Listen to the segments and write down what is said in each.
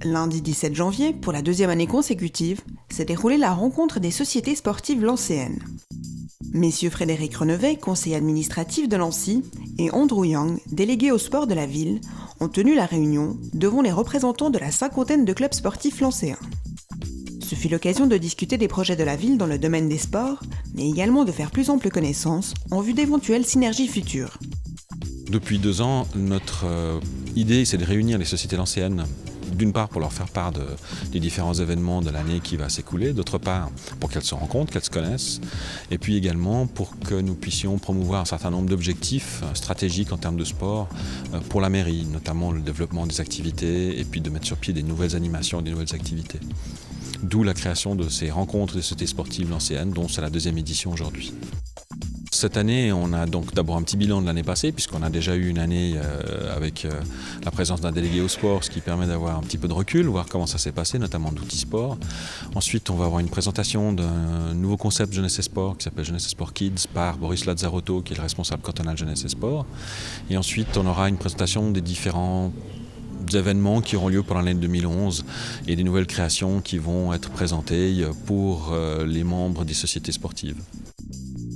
Lundi 17 janvier, pour la deuxième année consécutive, s'est déroulée la rencontre des sociétés sportives lancéennes. Messieurs Frédéric Renevet, conseiller administratif de Lancy, et Andrew Young, délégué au sport de la ville, ont tenu la réunion devant les représentants de la cinquantaine de clubs sportifs lancéens. Ce fut l'occasion de discuter des projets de la ville dans le domaine des sports, mais également de faire plus ample connaissance en vue d'éventuelles synergies futures. Depuis 2 ans, notre idée, c'est de réunir les sociétés lancéennes, d'une part pour leur faire part des différents événements de l'année qui va s'écouler, d'autre part pour qu'elles se rencontrent, qu'elles se connaissent, et puis également pour que nous puissions promouvoir un certain nombre d'objectifs stratégiques en termes de sport pour la mairie, notamment le développement des activités et puis de mettre sur pied des nouvelles animations et des nouvelles activités. D'où la création de ces rencontres des sociétés sportives lancéennes, dont c'est la 2e édition aujourd'hui. Cette année, on a donc d'abord un petit bilan de l'année passée, puisqu'on a déjà eu une année avec la présence d'un délégué au sport, ce qui permet d'avoir un petit peu de recul, voir comment ça s'est passé, notamment d'outils sport. Ensuite, on va avoir une présentation d'un nouveau concept Jeunesse et Sport qui s'appelle Jeunesse et Sport Kids par Boris Lazzarotto, qui est le responsable cantonal Jeunesse et Sport. Et ensuite, on aura une présentation des différents événements qui auront lieu pendant l'année 2011 et des nouvelles créations qui vont être présentées pour les membres des sociétés sportives.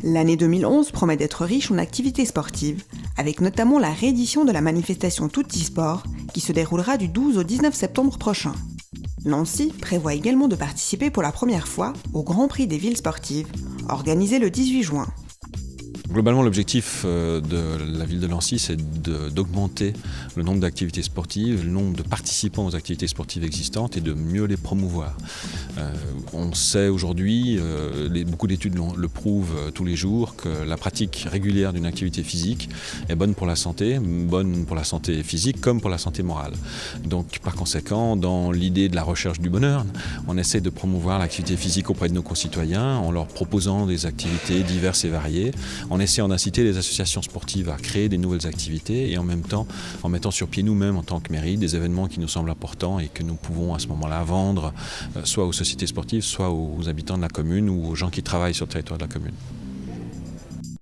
L'année 2011 promet d'être riche en activités sportives, avec notamment la réédition de la manifestation Tutti Sport qui se déroulera du 12 au 19 septembre prochain. Lancy prévoit également de participer pour la première fois au Grand Prix des villes sportives, organisé le 18 juin. Globalement, l'objectif de la ville de Lancy, c'est d'augmenter le nombre d'activités sportives, le nombre de participants aux activités sportives existantes et de mieux les promouvoir. On sait aujourd'hui, beaucoup d'études le prouvent tous les jours, que la pratique régulière d'une activité physique est bonne pour la santé physique comme pour la santé morale. Donc par conséquent, dans l'idée de la recherche du bonheur, on essaie de promouvoir l'activité physique auprès de nos concitoyens en leur proposant des activités diverses et variées, en essayant d'inciter les associations sportives à créer des nouvelles activités et en même temps en mettant sur pied nous-mêmes en tant que mairie des événements qui nous semblent importants et que nous pouvons à ce moment-là vendre soit aux sociétés sportives, soit aux habitants de la commune ou aux gens qui travaillent sur le territoire de la commune.